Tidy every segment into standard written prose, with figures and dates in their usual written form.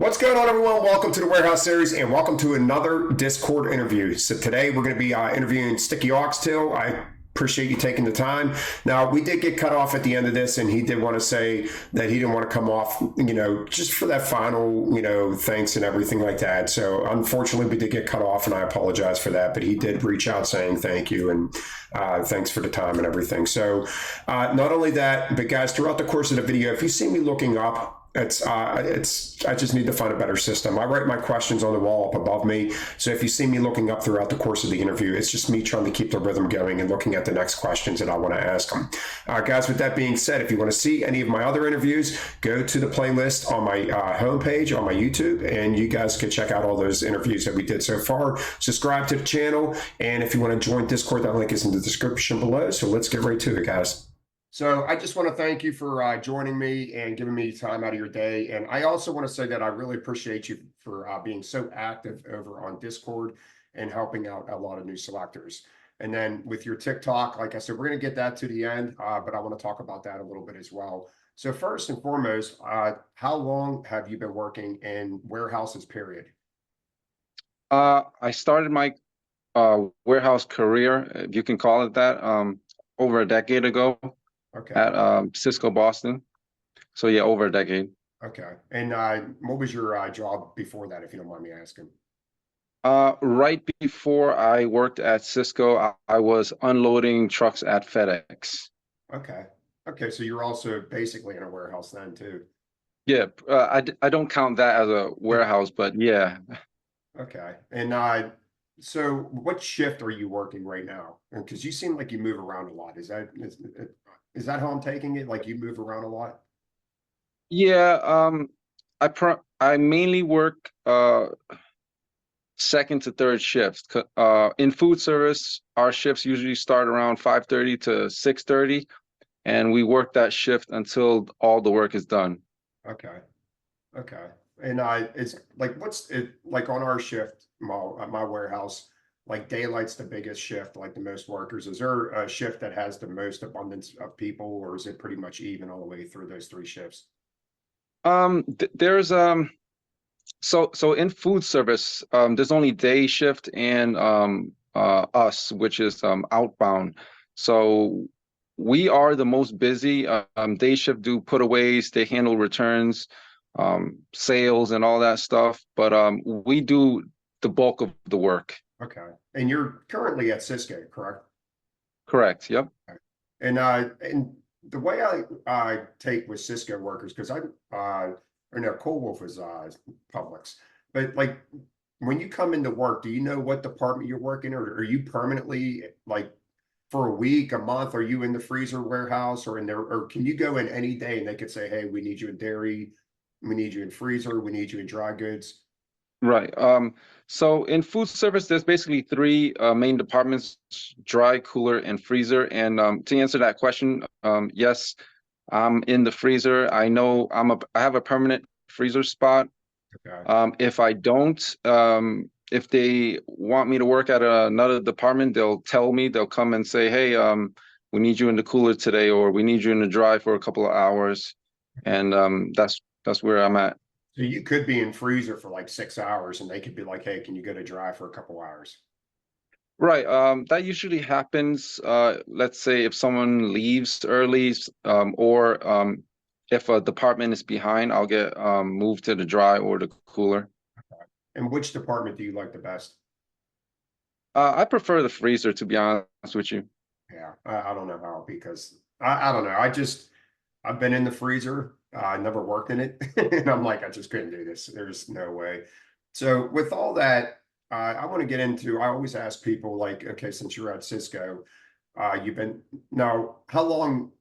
What's going on, everyone? Welcome to the Warehouse Series and welcome to another Discord interview. So today we're going to be interviewing Sticky Oxtail. I appreciate you taking the time. Now, we did get cut off at the end of this, and he did want to say that he didn't want to come off, just for that final, thanks and everything like that. So unfortunately, we did get cut off, and I apologize for that. But he did reach out saying thank you and thanks for the time and everything. So not only that, but guys, throughout the course of the video, if you see me looking up, I just need to find a better system. I write my questions on the wall up above me. So if you see me looking up throughout the course of the interview, it's just me trying to keep the rhythm going and looking at the next questions that I want to ask them. Guys, with that being said, if you want to see any of my other interviews, go to the playlist on my homepage on my YouTube, and you guys can check out all those interviews that we did so far. Subscribe to the channel, and if you want to join Discord, that link is in the description below. So let's get right to it, guys. So I just want to thank you for joining me and giving me time out of your day. And I also want to say that I really appreciate you for being so active over on Discord and helping out a lot of new selectors. And then with your TikTok, like I said, we're going to get that to the end, but I want to talk about that a little bit as well. So first and foremost, how long have you been working in warehouses, period? I started my warehouse career, if you can call it that, over a decade ago. Okay. At Cisco Boston. So yeah, over a decade. Okay. And what was your job before that, if you don't mind me asking? Right before I worked at Cisco, I was unloading trucks at FedEx. Okay. Okay. So you're also basically in a warehouse then too. Yeah, I don't count that as a warehouse, but yeah. Okay. And so what shift are you working right now? Because you seem like you move around a lot. Is that how I'm taking it? Like you move around a lot? Yeah, I mainly work second to third shifts. In food service, our shifts usually start around 5:30 to 6:30, and we work that shift until all the work is done. Okay. Okay. And it's like, what's it like on our shift, at my warehouse? Like daylight's the biggest shift, like the most workers. Is there a shift that has the most abundance of people, or is it pretty much even all the way through those three shifts? There's so in food service, there's only day shift and us, which is outbound. So we are the most busy. Day shift do putaways, they handle returns, sales and all that stuff, but we do the bulk of the work. Okay. And you're currently at Cisco, correct? Correct. Yep. Okay. And the way I take with Cisco workers, because or no, Cold Wolf is Publix, but like when you come into work, do you know what department you're working, or are you permanently like for a week, a month? Are you in the freezer warehouse or in there, or can you go in any day and they could say, hey, we need you in dairy, we need you in freezer, we need you in dry goods? Right. So in food service, there's basically three main departments: dry, cooler, and freezer. And to answer that question, yes, I'm in the freezer. I know I have a permanent freezer spot. Okay. If I don't, if they want me to work at another department, they'll tell me. They'll come and say, hey, we need you in the cooler today, or we need you in the dry for a couple of hours. And that's where I'm at. So you could be in freezer for like 6 hours and they could be like, hey, can you go to dry for a couple hours? Right. That usually happens, let's say if someone leaves early, or if a department is behind, I'll get moved to the dry or the cooler. Okay. And which department do you like the best? I prefer the freezer, to be honest with you. Yeah, I don't know how, because I don't know. I've been in the freezer. I never worked in it. And I'm like, I just couldn't do this. There's no way. So with all that, I want to get into, I always ask people like, okay, since you're at Cisco, you've been now, how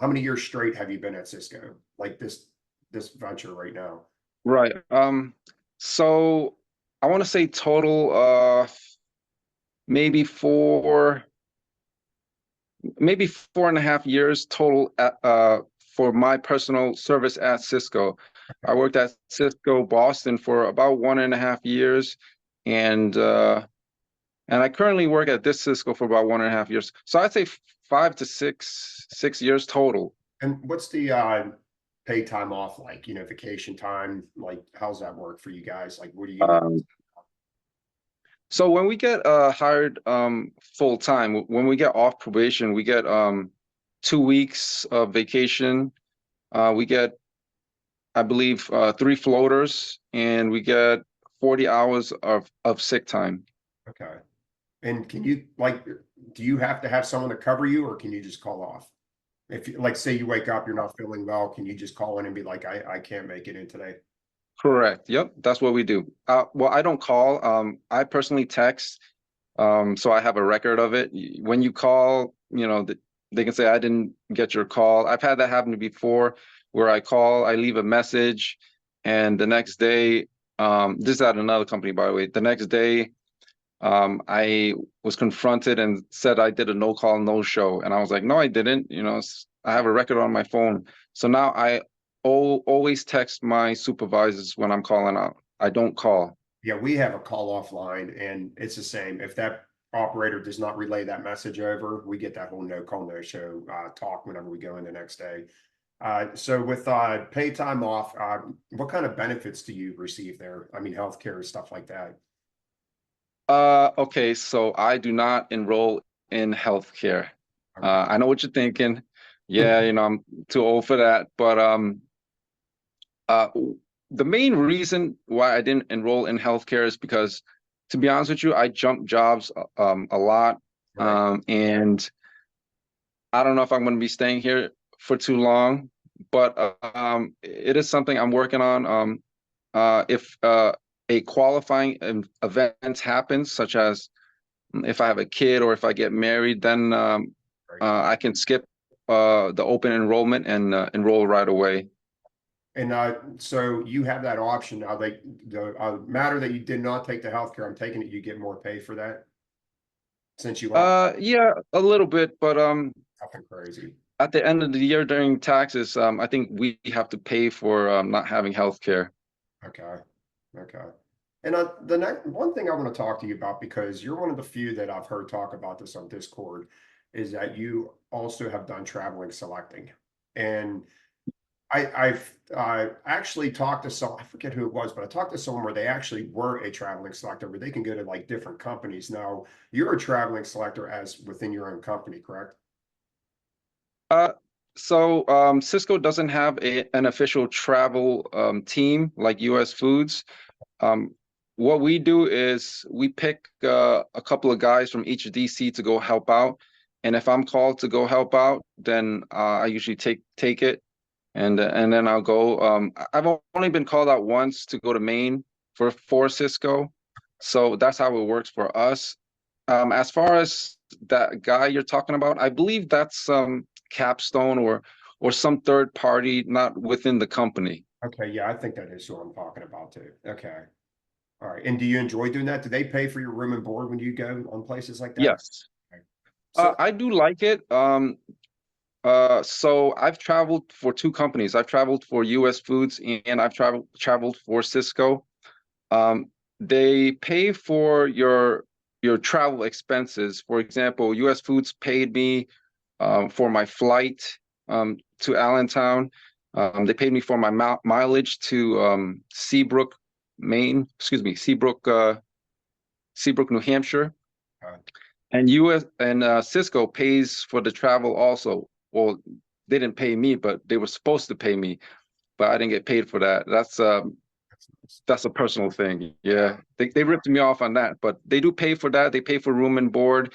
many years straight have you been at Cisco? Like this venture right now? Right. So I want to say total, maybe maybe 4.5 years total for my personal service at Cisco. I worked at Cisco Boston for about 1.5 years, and I currently work at this Cisco for about 1.5 years. So I'd say 5 to 6 years total. And what's the paid time off, like, vacation time? Like, how's that work for you guys? Like, what do you get? Um, so when we get hired full time, when we get off probation, we get 2 weeks of vacation. We get, I believe, 3 floaters, and we get 40 hours of sick time. Okay. And can you, like, do you have to have someone to cover you, or can you just call off? If you, like, say you wake up, you're not feeling well, can you just call in and be like, I can't make it in today? Correct. Yep, that's what we do. Well, I don't call. I personally text. So I have a record of it. When you call, they can say I didn't get your call. I've had that happen before, where I call, I leave a message, and the next day, this is at another company, by the way. The next day, I was confronted and said I did a no call, no show, and I was like, no, I didn't. I have a record on my phone. So now I always text my supervisors when I'm calling out. I don't call. Yeah, we have a call off line, and it's the same. If that operator does not relay that message over, we get that whole no call, no show talk whenever we go in the next day. So with paid time off, what kind of benefits do you receive there? I mean, healthcare, stuff like that. Okay, so I do not enroll in healthcare. Okay. I know what you're thinking. Yeah, I'm too old for that. But uh, the main reason why I didn't enroll in healthcare is because, to be honest with you, I jumped jobs a lot, Right. and I don't know if I'm going to be staying here for too long. But it is something I'm working on. If a qualifying event happens, such as if I have a kid or if I get married, then Right. I can skip the open enrollment and enroll right away. And so you have that option now. The matter that you did not take the healthcare, I'm taking it you get more pay for that since you opt. Yeah, a little bit, but Nothing crazy. at the end of the year during taxes, I think we have to pay for not having health care. Okay. Okay. And the next one thing I want to talk to you about, because you're one of the few that I've heard talk about this on Discord, is that you also have done traveling selecting. And I've actually talked to some, I forget who it was, but I talked to someone where they actually were a traveling selector, where they can go to like different companies. Now, you're a traveling selector as within your own company, correct? Uh, so Cisco doesn't have an official travel team like US Foods. Um, what we do is we pick a couple of guys from each DC to go help out. And if I'm called to go help out, then I usually take it, and then I'll go. I've only been called out once to go to Maine for Cisco, so that's how it works for us. As far as that guy you're talking about, I believe that's Capstone or some third party, not within the company. Okay, yeah, I think that is what I'm talking about too. Okay. All right. And do you enjoy doing that? Do they pay for your room and board when you go on places like that? Yes. Okay. So, I do like it. So I've traveled for two companies. I've traveled for US Foods and I've traveled for Cisco. They pay for your travel expenses. For example, US Foods paid me for my flight to Allentown. They paid me for my mileage to Seabrook, Maine. Excuse me, Seabrook, New Hampshire. uh, And US and Cisco pays for the travel also. Well, they didn't pay me, but they were supposed to pay me, but I didn't get paid for that. that's nice. That's a personal thing. Yeah, they ripped me off on that, but they do pay for that. They pay for room and board,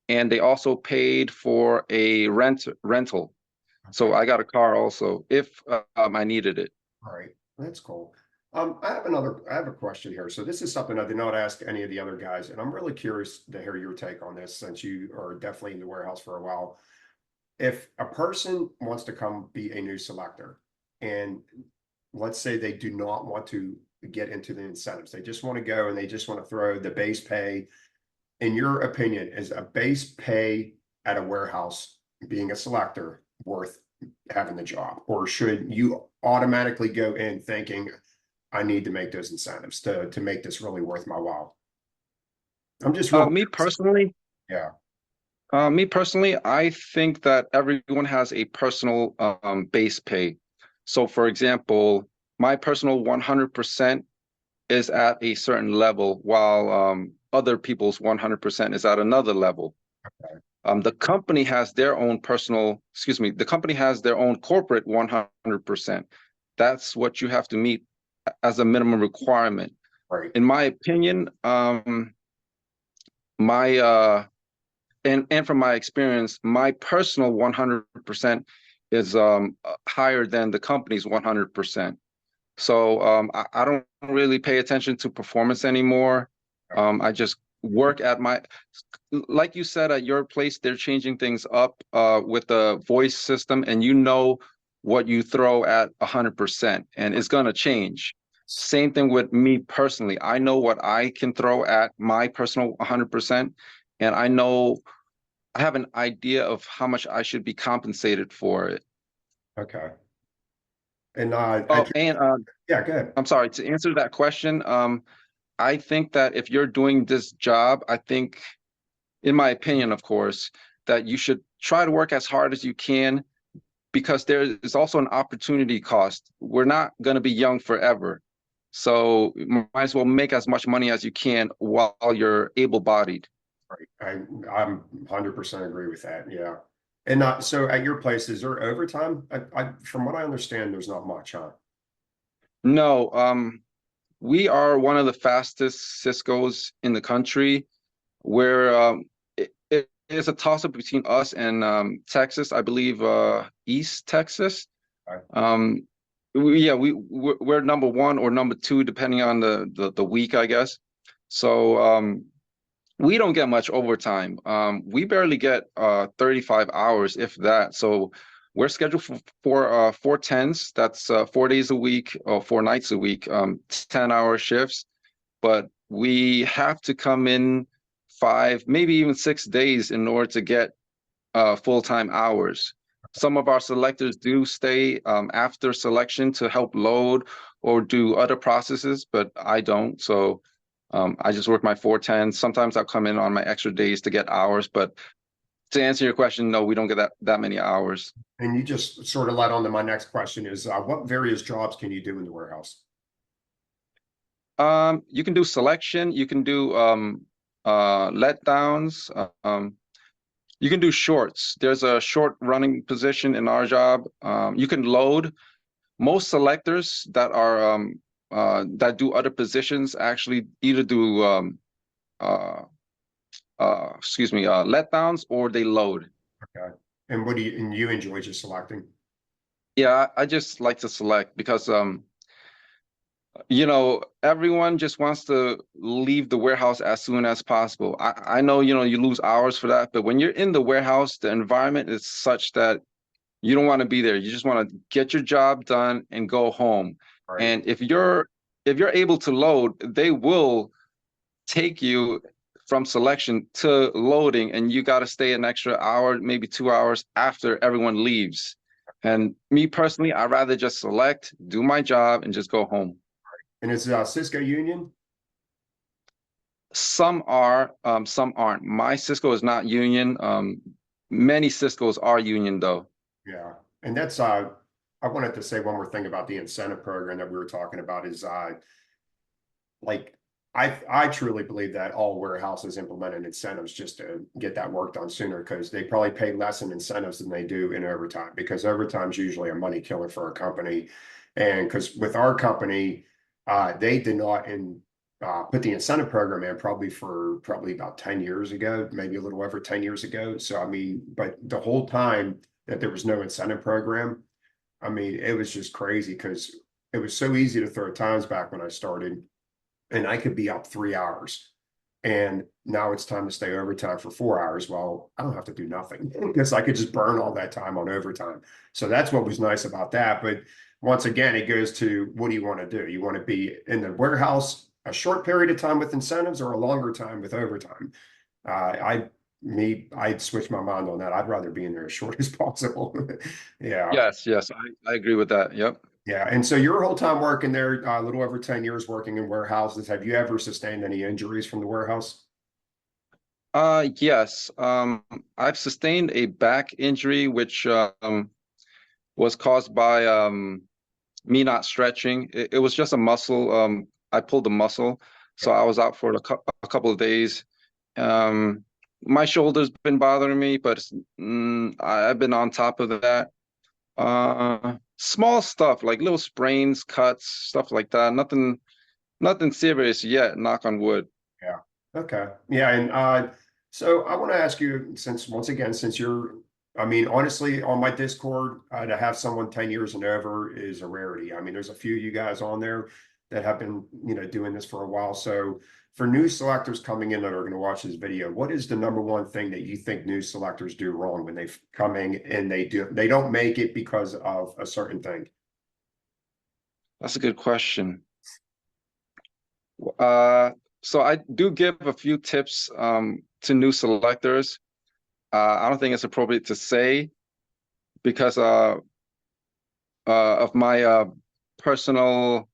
and they also paid for a rental. So Okay. I got a car also if I needed it. All right. That's cool. I have a question here. So this is something I did not ask any of the other guys, and I'm really curious to hear your take on this since you are definitely in the warehouse for a while. If a person wants to come be a new selector, and let's say they do not want to get into the incentives, they just want to go and they just want to throw the base pay. In your opinion, is a base pay at a warehouse being a selector worth having the job, or should you automatically go in thinking I need to make those incentives to make this really worth my while? I'm just real Me curious. personally, Yeah. me personally, I think that everyone has a personal base pay. So for example, my personal 100% is at a certain level, while other people's 100% is at another level. The company has their own the company has their own corporate 100%. That's what you have to meet as a minimum requirement. Right. In my opinion, my and from my experience, my personal 100% is higher than the company's 100%. So I don't really pay attention to performance anymore. I just work at my, like you said, at your place, they're changing things up with the voice system, and you know what you throw at 100%, and it's gonna change. Same thing with me personally. I know what I can throw at my personal 100%, and I have an idea of how much I should be compensated for it. Okay. And Oh, and yeah, good. I'm sorry, to answer that question, I think that if you're doing this job, I think, in my opinion, of course, that you should try to work as hard as you can because there is also an opportunity cost. We're not going to be young forever. So you might as well make as much money as you can while you're able-bodied. Right. I'm 100% agree with that. Yeah. And so at your place, is there overtime? From what I understand, there's not much, huh? No, we are one of the fastest Cisco's in the country. Where it is a toss-up between us and Texas, I believe, East Texas. Right. We're number one or number two, depending on the week, I guess. So we don't get much overtime. We barely get 35 hours, if that. So we're scheduled for 4 10s. That's 4 days a week or 4 nights a week, 10-hour shifts. But we have to come in 5, maybe even 6 days in order to get full-time hours. Some of our selectors do stay after selection to help load or do other processes, but I don't. So I just work my 4 10s. Sometimes I'll come in on my extra days to get hours, but to answer your question, no, we don't get that many hours. And you just sort of led on to my next question is what various jobs can you do in the warehouse? You can do selection, you can do letdowns, you can do shorts. There's a short running position in our job. You can load. Most selectors that do other positions actually either do uh, letdowns or they load. Okay. And and you enjoy just selecting? Yeah, I just like to select because everyone just wants to leave the warehouse as soon as possible. I know, you lose hours for that, but when you're in the warehouse, the environment is such that you don't want to be there. You just want to get your job done and go home. Right. And if you're able to load, they will take you from selection to loading, and you got to stay an extra hour, maybe 2 hours after everyone leaves. And me personally, I'd rather just select, do my job, and just go home. And it's Cisco Union? Some are, some aren't. My Cisco is not union. Many Ciscos are union though. Yeah. And that's I wanted to say one more thing about the incentive program that we were talking about is like I truly believe that all warehouses implemented incentives just to get that work done sooner because they probably pay less in incentives than they do in overtime because overtime is usually a money killer for a company. And because with our company, they did not put the incentive program in probably about 10 years ago, maybe a little over 10 years ago. So I mean, but the whole time that there was no incentive program, I mean, it was just crazy because it was so easy to throw times back when I started and I could be up 3 hours. And now it's time to stay overtime for 4 hours. Well, I don't have to do nothing because I could just burn all that time on overtime. So that's what was nice about that. But once again, it goes to what do you want to do? You want to be in the warehouse a short period of time with incentives or a longer time with overtime? I'd switch my mind on that. I'd rather be in there as short as possible. Yeah. Yes, I agree with that. Yep. Yeah. And so your whole time working there, a little over 10 years working in warehouses, have you ever sustained any injuries from the warehouse? Yes. I've sustained a back injury, which was caused by me not stretching. It was just a muscle. I pulled the muscle, so I was out for a couple of days. Um, my shoulder's been bothering me, but I've been on top of that. Small stuff like little sprains, cuts, stuff like that. Nothing serious yet, knock on wood. Yeah. Okay. Yeah. And so I want to ask you, since once again, since you're, I mean, honestly, on my Discord, to have someone 10 years and over is a rarity. I mean, there's a few of you guys on there that have been, doing this for a while. So for new selectors coming in that are going to watch this video, what is the number one thing that you think new selectors do wrong when they come in and they don't make it because of a certain thing? That's a good question. Uh, so I do give a few tips to new selectors. I don't think it's appropriate to say because of my personal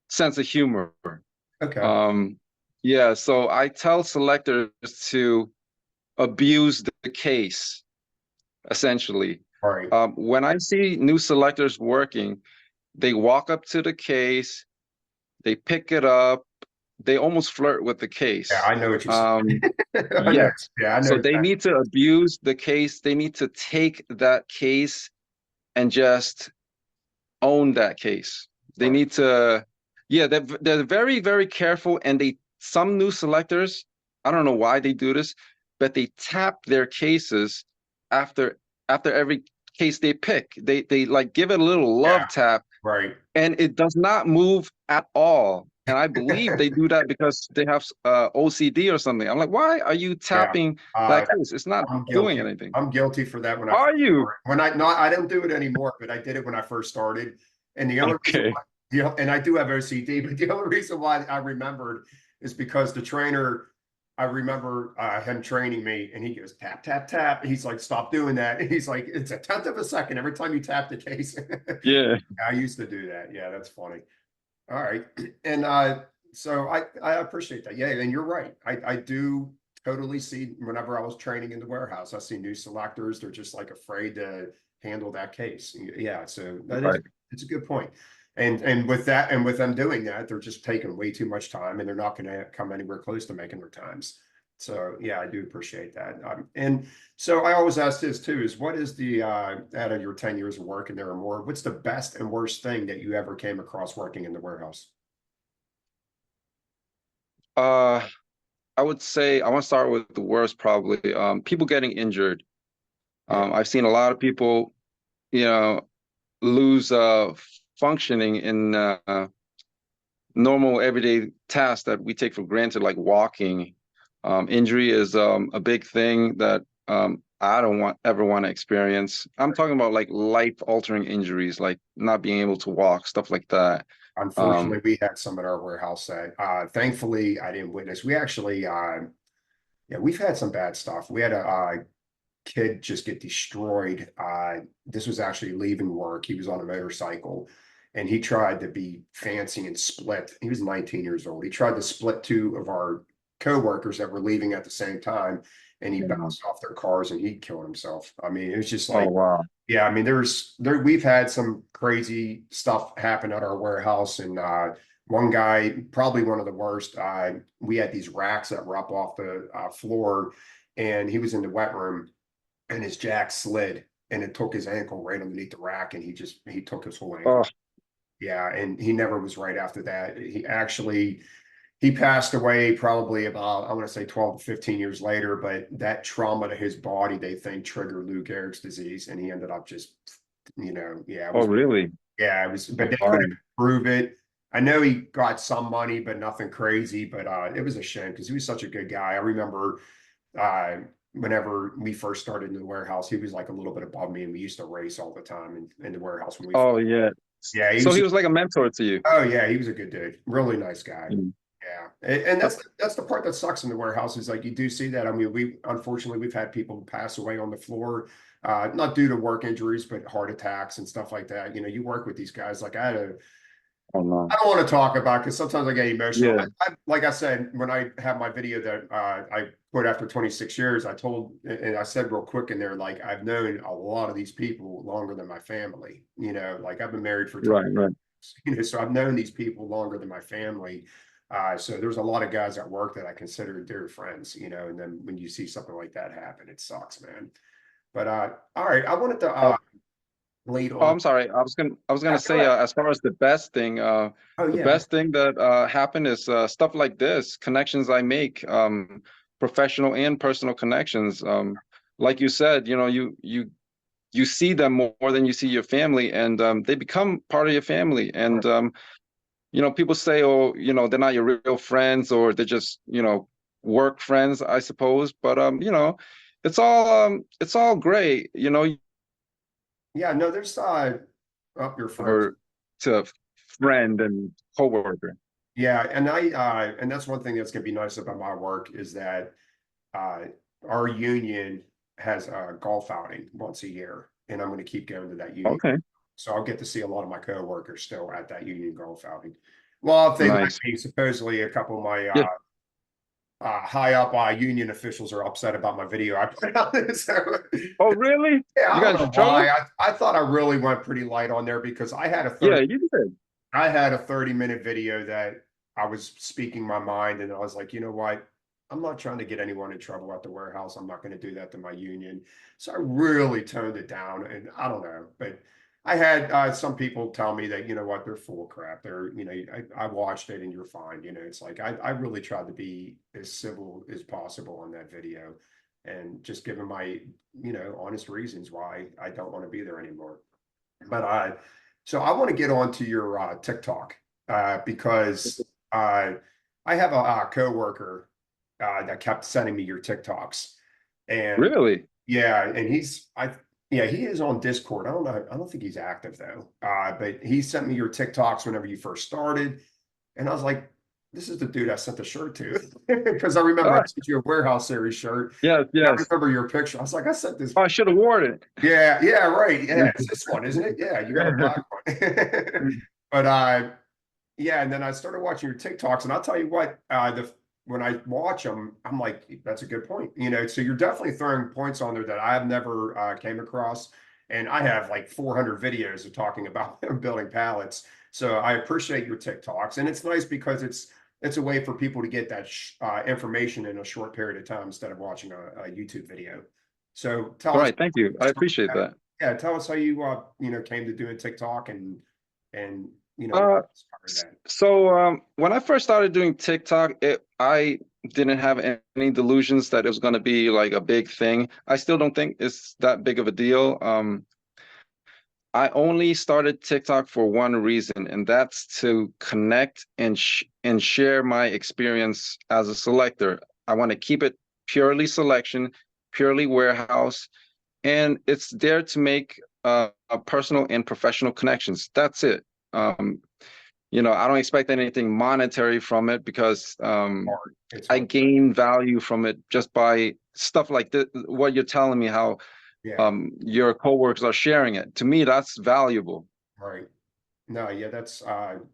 sense of humor. Okay. Yeah, so I tell selectors to abuse the case, essentially. All right. When I see new selectors working, they walk up to the case, they pick it up, they almost flirt with the Yeah, case. I know what you're saying. I know. Yes. Yeah, I know So they exactly. need to abuse the case. They need to take that case and just own that case. They Right. need to, yeah, they're very, very careful. And some new selectors, I don't know why they do this, but they tap their cases after every case they pick. They like give it a little Yeah. love tap Right. and it does not move at all. And I believe they do that because they have OCD or something. I'm like, why are you Yeah. tapping that Uh, case? It's not I'm doing guilty. anything. I'm guilty for that when I Are first you? started. When I not I don't do it anymore, but I did it when I first started. And the only reason Okay. why, and I do have OCD, but the only reason why I remembered is because the trainer, I remember him training me, and he goes tap tap tap. He's like, stop doing that. He's like, it's a tenth of a second every time you tap the case. Yeah. I used to do that. Yeah, that's funny. All right. And so I appreciate that. Yeah, and you're right. I do totally see whenever I was training in the warehouse, I see new selectors, they're just like afraid to handle that case. Yeah, so that is Right. it's a good point. And with that, and with them doing that, they're just taking way too much time and they're not going to come anywhere close to making their times. So yeah, I do appreciate that. And so I always ask this too, is what is the out of your 10 years of working there or more, what's the best and worst thing that you ever came across working in the warehouse? Uh, I would say I want to start with the worst probably. People getting injured. Yeah, I've seen a lot of people, you know, lose functioning in normal everyday tasks that we take for granted, like walking. Injury is a big thing that I don't ever want to experience. I'm talking about like life-altering injuries, like not being able to walk, stuff like that. unfortunately, we had some at our warehouse that thankfully I didn't witness. We actually yeah, we've had some bad stuff. We had a kid just get destroyed. This was actually leaving work. He was on a motorcycle and he tried to be fancy and split. He was 19 years old. He tried to split two of our coworkers that were leaving at the same time and he Yeah. bounced off their cars and he killed himself. I mean, it was just Oh like, wow. yeah, I mean, we've had some crazy stuff happen at our warehouse and one guy, probably one of the worst, we had these racks that were up off the floor and he was in the wet room and his jack slid and it took his ankle right underneath the rack and he took his whole Oh, ankle. Yeah, and he never was right after that. He passed away probably about I want to say 12 to 15 years later, but that trauma to his body they think triggered Lou Gehrig's disease and he ended up just yeah, it oh was really? yeah, it was but Oh, they couldn't darn. prove it. I know he got some money, but nothing crazy. But it was a shame because he was such a good guy. I remember uh, whenever we first started in the warehouse, he was like a little bit above me, and we used to race all the time in the warehouse when we. Oh yeah. Yeah, he So was. he was like a mentor to you. Oh yeah, he was a good dude, really nice guy. Mm. Yeah, and Uh, that's the part that sucks in the warehouse is like you do see that. I mean, we unfortunately we've had people pass away on the floor, not due to work injuries, but heart attacks and stuff like that. You work with these guys. Like Oh no. I don't want to talk about because sometimes I get emotional. Yeah. Like I said, when I have my video that I put after 26 years, I told and I said real quick in there, like I've known a lot of these people longer than my family. Like I've been married for 20. Right. Right. So I've known these people longer than my family. So there's a lot of guys at work that I consider dear friends, and then when you see something like that happen, it sucks, man. But all right, I wanted to Oh, lead oh, on. I'm sorry. I was gonna Yeah, go say, ahead. as far as Oh the yeah, best thing that happened is stuff like this, connections I make, professional and personal connections. Like you said, you see them more than you see your family, and they become part of your family. And people say, oh, they're not your real friends, or they're just, work friends, I suppose. But it's all great, yeah. No, there's up your friends. over to friend and coworker. Yeah, and that's one thing that's gonna be nice about my work is that uh, our union has a golf outing once a year, and I'm going to keep going to that union. Okay, So I'll get to see a lot of my coworkers still at that union golf outing. Well, if they let nice. me, supposedly a couple of my Yeah. high up union officials are upset about my video I put out there. So Oh, really? yeah, You I don't got in know trouble? why. I thought I really went pretty light on there because Yeah, you did. I had a 30-minute video that I was speaking my mind, and I was like, you know what? I'm not trying to get anyone in trouble at the warehouse. I'm not going to do that to my union. So I really toned it down, and I don't know, but I had some people tell me that, you know what, they're full of crap. I watched it and you're fine. It's like I really tried to be as civil as possible on that video and just giving my, honest reasons why I don't want to be there anymore. But so I want to get on to your TikTok because I have a coworker that kept sending me your TikToks, and Really? yeah, and yeah, he is on Discord. I don't know, I don't think he's active though. But he sent me your TikToks whenever you first started, and I was like, this is the dude I sent the shirt to because I remember I Ah, sent you a Warehouse Series shirt. yes, And I yes. remember your picture. I was like, I sent this. Oh, I should have worn it. Yeah, yeah, right. Yeah, it's this one, isn't it? Yeah, you got a black one. But yeah, and then I started watching your TikToks, and I'll tell you what, the when I watch them, I'm like, that's a good point. So you're definitely throwing points on there that I've never came across. And I have like 400 videos of talking about building pallets. So I appreciate your TikToks, and it's nice because it's a way for people to get that information in a short period of time instead of watching a YouTube video. So tell All us, right, thank you. I appreciate that. yeah, tell us how you came to doing TikTok and what Uh, inspired that. when I first started doing TikTok, I didn't have any delusions that it was going to be like a big thing. I still don't think it's that big of a deal. I only started TikTok for one reason, and that's to connect and share my experience as a selector. I want to keep it purely selection, purely warehouse, and it's there to make a personal and professional connections. That's it. Um, I don't expect anything monetary from it because Hard. It's I hard. gain value from it just by stuff like this, what you're telling me, how Yeah, your coworkers are sharing it. To me, that's valuable. right. No, yeah, that's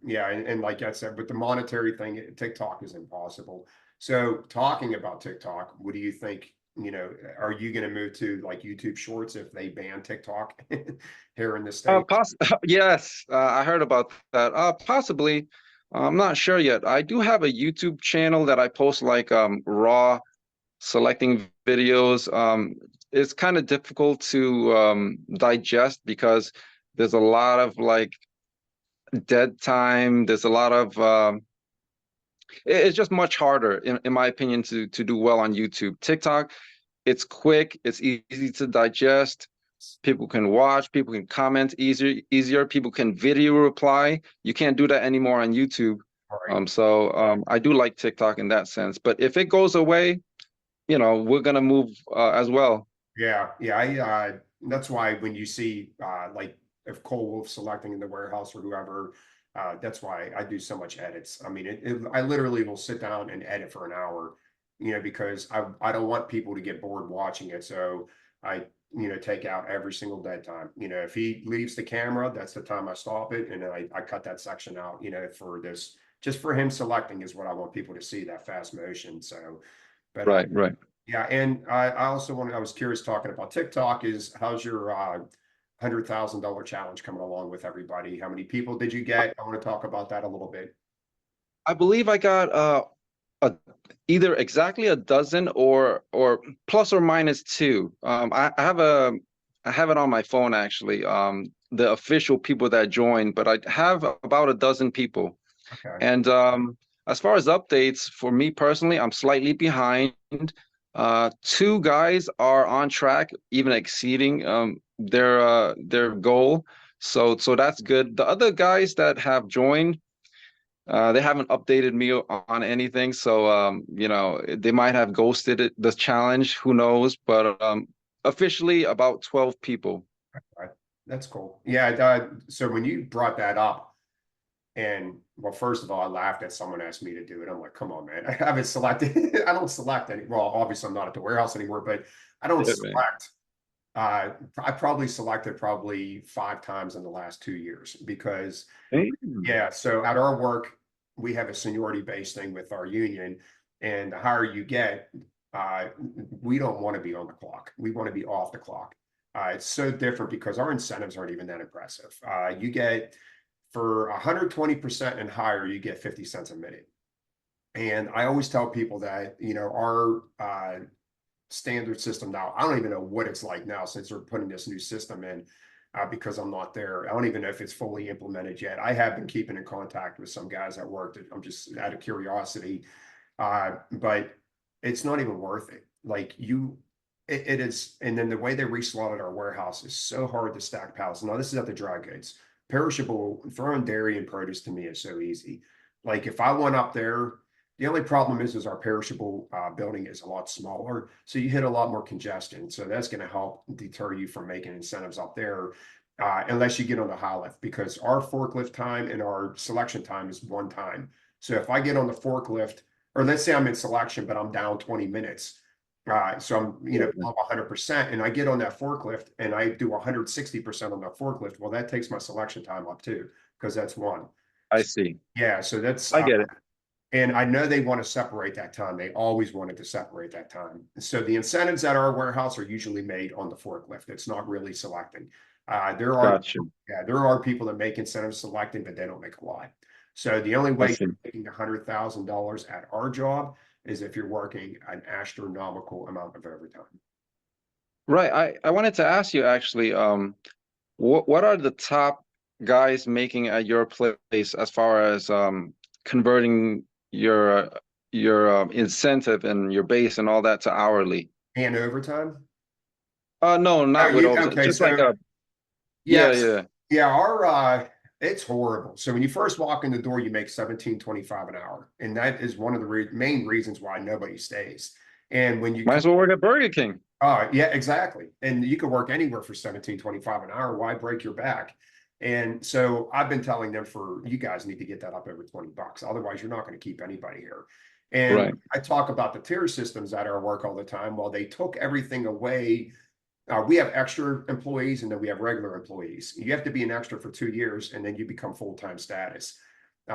yeah, and like I said, with the monetary thing, TikTok is impossible. So talking about TikTok, what do you think? Are you going to move to like YouTube Shorts if they ban TikTok here in the States? Yes, I heard about that. Possibly. I'm not sure yet. I do have a YouTube channel that I post like raw selecting videos. It's kind of difficult to digest because there's a lot of like dead time. There's a lot of it's just much harder, in my opinion, to do well on YouTube. TikTok, it's quick, it's easy to digest. People can watch, people can comment easier. People can video reply. You can't do that anymore on YouTube. Right. I do like TikTok in that sense. But if it goes away, we're gonna move as well. Yeah, yeah. That's why when you see like if Cole Wolf selecting in the warehouse or whoever, that's why I do so much edits. I mean, I literally will sit down and edit for an hour, because I don't want people to get bored watching it. So I, take out every single dead time. If he leaves the camera, that's the time I stop it, and then I cut that section out. For this, just for him selecting is what I want people to see, that fast motion. So, but Right, right. yeah, and I also I was curious talking about TikTok is how's your $100,000 challenge coming along with everybody. How many people did you get? I want to talk about that a little bit. I believe I got a either exactly a dozen or plus or minus two. I have it on my phone actually. The official people that joined, but I have about a dozen people. Okay. And as far as updates, for me personally, I'm slightly behind. Two guys are on track, even exceeding their goal. So that's good. The other guys that have joined, they haven't updated me on anything. So they might have ghosted the challenge. Who knows? But officially about 12 people. Right. That's cool. Yeah. So when you brought that up, and well, first of all, I laughed at someone asked me to do it. I'm like, come on, man. I haven't selected. I don't select any. Well, obviously, I'm not at the warehouse anymore, but I don't Yeah, man. select. I probably selected probably 5 times in the last 2 years because, Damn. yeah. So at our work, we have a seniority based thing with our union, and the higher you get, uh, we don't want to be on the clock. We want to be off the clock. It's so different because our incentives aren't even that impressive. You get for 120% and higher, you get 50 cents a minute. And I always tell people that, our standard system now, I don't even know what it's like now since they're putting this new system in because I'm not there. I don't even know if it's fully implemented yet. I have been keeping in contact with some guys at work that I'm just out of curiosity, but it's not even worth it. Like it is. And then the way they reslotted our warehouse is so hard to stack pallets. Now, this is at the dry goods. Perishable, throwing dairy and produce to me is so easy. Like if I went up there, the only problem is our perishable building is a lot smaller, so you hit a lot more congestion. So that's going to help deter you from making incentives up there, unless you get on the high lift, because our forklift time and our selection time is one time. So if I get on the forklift, or let's say I'm in selection, but I'm down 20 minutes, so I'm below 100%, and I get on that forklift and I do 160% on that forklift. Well, that takes my selection time up too, because that's one. I see. Yeah, so that's I get it. and I know they want to separate that time. They always wanted to separate that time. So the incentives at our warehouse are usually made on the forklift. It's not really selecting. There are, Gotcha. yeah, there are people that make incentives selecting, but they don't make a lot. So the only I way see. you're making $100,000 at our job is if you're working an astronomical amount of overtime. Right. I wanted to ask you actually, what are the top guys making at your place as far as converting your incentive and your base and all that to hourly? And overtime? No, Oh, not with you overtime. okay? Just like So a yeah, yes, yeah. yeah, our it's horrible. So when you first walk in the door, you make 17.25 an hour. And that is one of the main reasons why nobody stays. And when you Might come, as well work at Burger King. yeah, exactly. And you could work anywhere for 17.25 an hour. Why break your back? And so I've been telling them you guys need to get that up over $20. Otherwise, you're not going to keep anybody here. And Right. I talk about the tier systems at our work all the time. Well, they took everything away. We have extra employees and then we have regular employees. You have to be an extra for 2 years and then you become full-time status.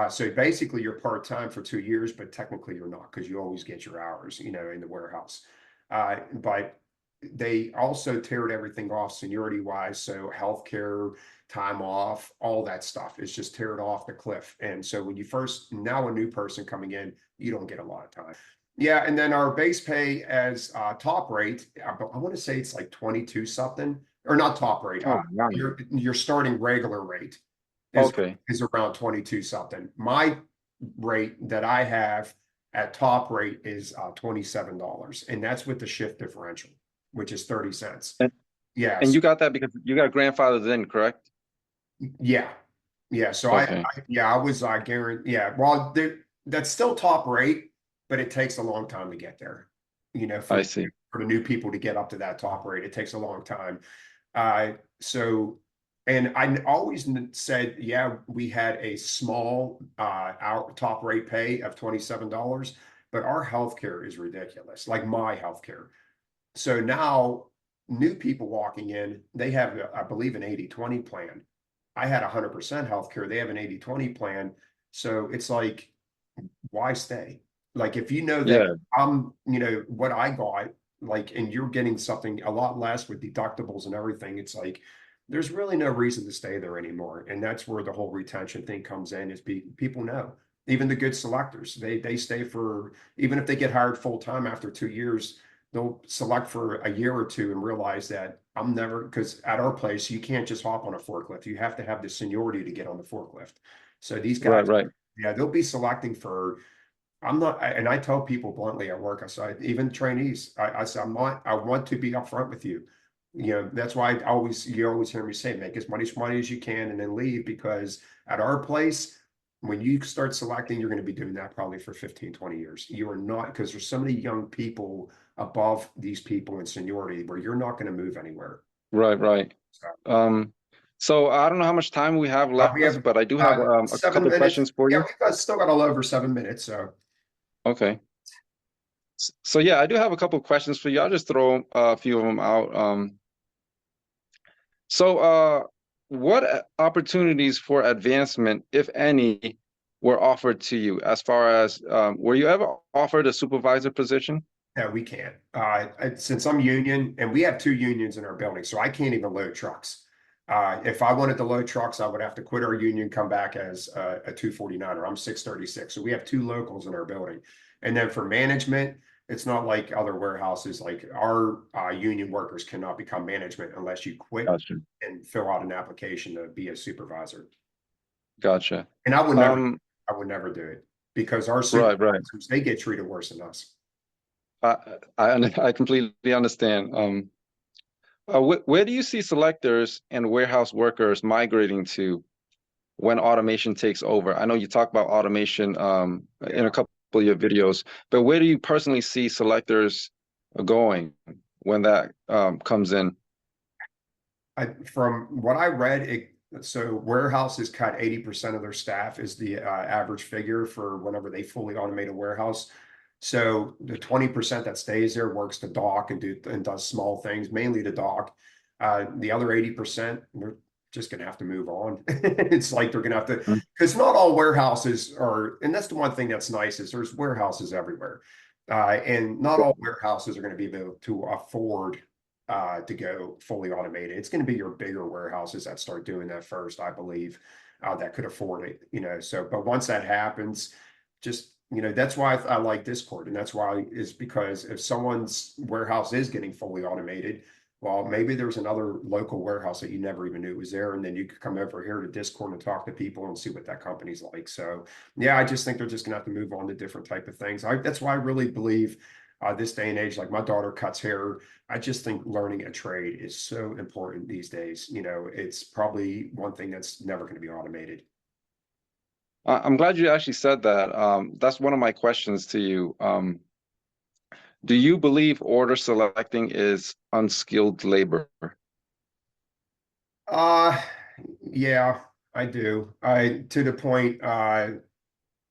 So basically you're part-time for 2 years, but technically you're not because you always get your hours, in the warehouse. But they also teared everything off seniority wise. So healthcare, time off, all that stuff is just teared off the cliff. And so when now a new person coming in, you don't get a lot of time. Yeah, and then our base pay as top rate, I want to say it's like 22 something, or not top rate. Oh, wow. Your starting regular rate is Okay. is around 22 something. My rate that I have at top rate is $27, and that's with the shift differential, which is 30 cents. And, and Yes, you got that because you got grandfathered in, correct? yeah, yeah. So Okay. I was guarantee. Yeah, well, that's still top rate, but it takes a long time to get there. I For see. the new people to get up to that top rate, it takes a long time. So, and I always said, yeah, we had a small our top rate pay of $27, but our healthcare is ridiculous. Like my healthcare. So now new people walking in, they have, I believe, an 80/20 plan. I had 100% healthcare. They have an 80/20 plan. So it's like, why stay? Like, if you know that Yeah. what I got, like, and you're getting something a lot less with deductibles and everything, it's like, there's really no reason to stay there anymore. And that's where the whole retention thing comes in is people know. Even the good selectors, they stay for, even if they get hired full time after 2 years, they'll select for a year or two and realize that I'm never, because at our place, you can't just hop on a forklift. You have to have the seniority to get on the forklift. So these Right, guys, right. yeah, they'll be selecting for, I'm not, and I tell people bluntly at work, I say, even trainees, I say, I want to be upfront with you. You know, that's why you always hear me say, make as much money as you can and then leave, because at our place, when you start selecting, you're going to be doing that probably for 15, 20 years. You are not, because there's so many young people above these people in seniority where you're not going to move anywhere. Right, right. So, Um, so I don't know how much time we have we left, have but I do have a 7 couple minutes. questions for Yeah, you. we've still got a little over 7 minutes. So Okay. So yeah, I do have a couple questions for you. I'll just throw a few of them out. So what opportunities for advancement, if any, were offered to you as far as were you ever offered a supervisor position? no, we can't. Since I'm union, and we have two unions in our building, so I can't even load trucks. If I wanted to load trucks, I would have to quit our union, come back as a 249er. I'm 636. So we have two locals in our building. And then for management, it's not like other warehouses. Like our union workers cannot become management unless you quit Gotcha. and fill out an application to be a supervisor. Gotcha. And Um, I would never do it because our right, right. supervisors, they get treated worse than us. I completely understand. Where do you see selectors and warehouse workers migrating to when automation takes over? I know you talk about automation in a couple of your videos, but where do you personally see selectors going when that comes in? From what I read, so warehouses cut 80% of their staff is the average figure for whenever they fully automate a warehouse. So the 20% that stays there works the dock and does small things, mainly the dock. The other 80%, they're just gonna have to move on. It's like they're gonna have to, Mm. because not all warehouses are, and that's the one thing that's nice is there's warehouses everywhere. And not all warehouses are going to be able to afford to go fully automated. It's going to be your bigger warehouses that start doing that first, I believe, that could afford it, you know. So, but once that happens, just, you know, that's why I like Discord. And that's why is because if someone's warehouse is getting fully automated, well, maybe there's another local warehouse that you never even knew was there. And then you could come over here to Discord and talk to people and see what that company's like. So, yeah, I just think they're just going to have to move on to different type of things. That's why I really believe this day and age, like my daughter cuts hair. I just think learning a trade is so important these days. You know, it's probably one thing that's never going to be automated. I'm glad you actually said that. That's one of my questions to you. Do you believe order selecting is unskilled labor? Uh, yeah, I do. I to the point,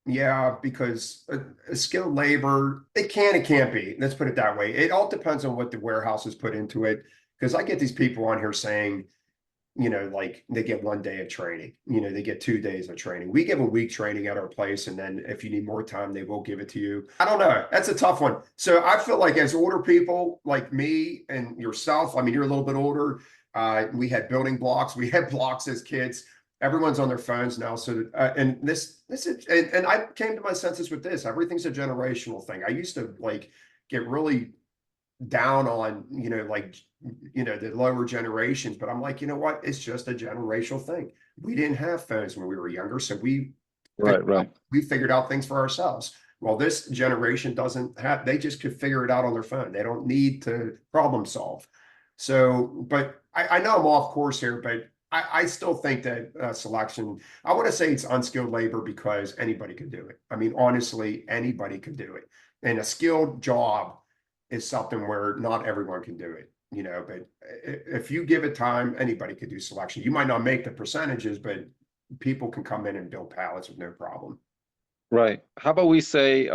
yeah, because a skilled labor, it can't be. Let's put it that way. It all depends on what the warehouse has put into it. Because I get these people on here saying, you know, like they get 1 day of training, you know, they get 2 days of training. We give a week training at our place, and then if you need more time, they will give it to you. I don't know. That's a tough one. So I feel like as older people like me and yourself, I mean, you're a little bit older. We had building blocks, we had blocks as kids. Everyone's on their phones now. So, and this is, and I came to my senses with this. Everything's a generational thing. I used to like get really down on, you know, like, you know, the lower generations, but I'm like, you know what? It's just a generational thing. We didn't have phones when we were younger, so Right, right. we figured out things for ourselves. Well, this generation doesn't have, they just could figure it out on their phone. They don't need to problem solve. So, but I know I'm off course here, but I still think that selection, I want to say it's unskilled labor because anybody could do it. I mean, honestly, anybody could do it. And a skilled job is something where not everyone can do it, you know, but if you give it time, anybody could do selection. You might not make the percentages, but people can come in and build pallets with no problem. Right. How about we say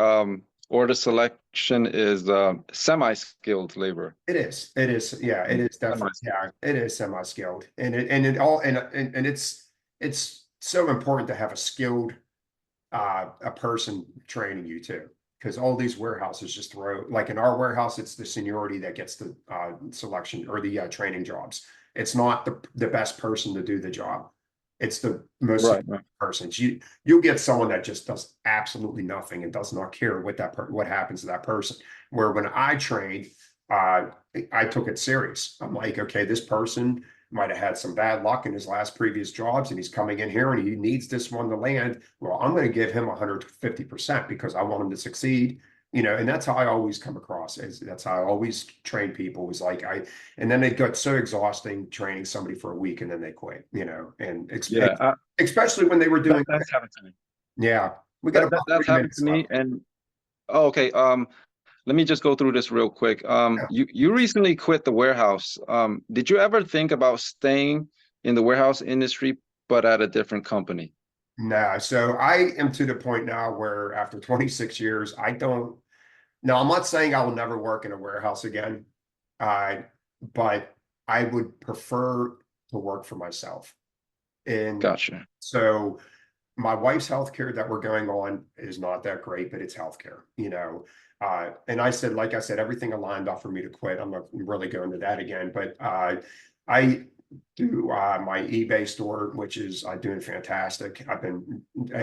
order selection is semi-skilled labor? It is. It is. Yeah, it is definitely. Semi-skilled. Yeah, it is semi-skilled, and it all and it's so important to have a skilled a person training you too, because all these warehouses just throw, like in our warehouse, it's the seniority that gets the selection or the training jobs. It's not the best person to do the job. It's the most Right, right. person. You'll get someone that just does absolutely nothing and does not care what happens to that person. Where when I trained, uh, I took it serious. I'm like, okay, this person might have had some bad luck in his last previous jobs, and he's coming in here and he needs this one to land. Well, I'm going to give him 150% because I want him to succeed. And that's how I always come across. That's how I always train people. Was like and then it got so exhausting training somebody for a week and then they quit. And Yeah, especially when they were doing. that's happened to me. Yeah, we got about That's 3 happened to minutes me. left. And oh, okay. Let me just go through this real quick. Yeah. You recently quit the warehouse. Did you ever think about staying in the warehouse industry, but at a different company? No, so I am to the point now where after 26 years, I don't. No, I'm not saying I will never work in a warehouse again, uh, but I would prefer to work for myself. And Gotcha. so my wife's healthcare that we're going on is not that great, but it's healthcare. And I said, like I said, everything aligned up for me to quit. I'm not really going to that again, but I do my eBay store, which is doing fantastic.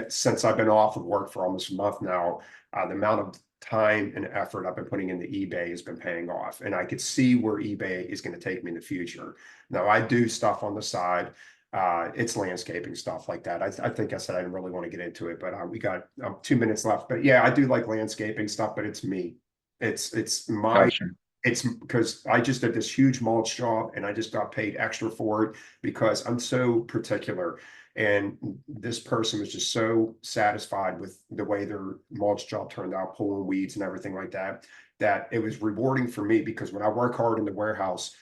Since I've been off of work for almost a month now, the amount of time and effort I've been putting into eBay has been paying off, and I could see where eBay is going to take me in the future. Now I do stuff on the side. It's landscaping stuff like that. I think I said I didn't really want to get into it, but we got 2 minutes left. But yeah, I do like landscaping stuff, but it's me. Gotcha. It's because I just did this huge mulch job and I just got paid extra for it because I'm so particular. And this person was just so satisfied with the way their mulch job turned out, pulling weeds and everything like that, that it was rewarding for me because when I work hard in the warehouse,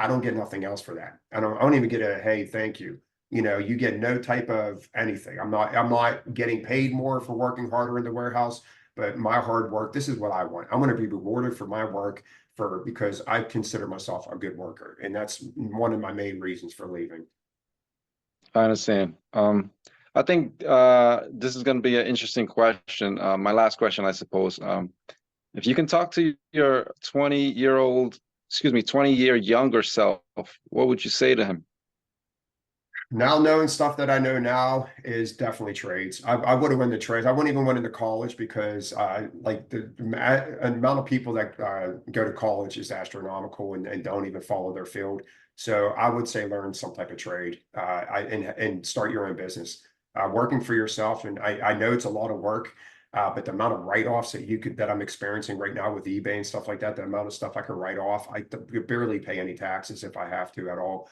I don't get nothing else for that. I don't even get a hey, thank you. You get no type of anything. I'm not getting paid more for working harder in the warehouse, but my hard work, this is what I want. I want to be rewarded for my work because I consider myself a good worker. And that's one of my main reasons for leaving. I understand. I think this is going to be an interesting question. My last question, I suppose. If you can talk to your 20-year younger self, what would you say to him? Now knowing stuff that I know now is definitely trades. I would have went to trades. I wouldn't even went into college because like the amount of people that go to college is astronomical and don't even follow their field. So I would say learn some type of trade and start your own business. Working for yourself, and I know it's a lot of work, but the amount of write-offs that I'm experiencing right now with eBay and stuff like that, the amount of stuff I can write off, I barely pay any taxes if I have to at all.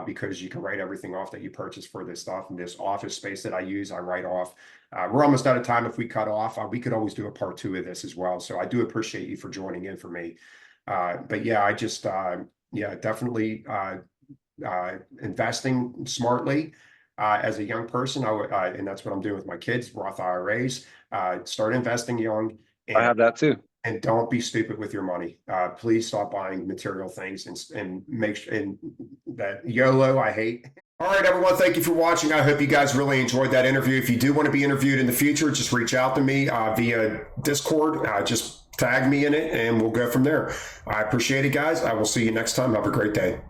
Because you can write everything off that you purchase for this stuff. And this office space that I use, I write off. We're almost out of time. If we cut off, we could always do a part 2 of this as well. So I do appreciate you for joining in for me. But yeah, I just, yeah, definitely investing smartly. As a young person, and that's what I'm doing with my kids, Roth IRAs. Start investing young, I and have that too. don't be stupid with your money. Please stop buying material things and make sure and that YOLO I hate. All right, everyone. Thank you for watching. I hope you guys really enjoyed that interview. If you do want to be interviewed in the future, just reach out to me via Discord. Just tag me in it and we'll go from there. I appreciate it, guys. I will see you next time. Have a great day.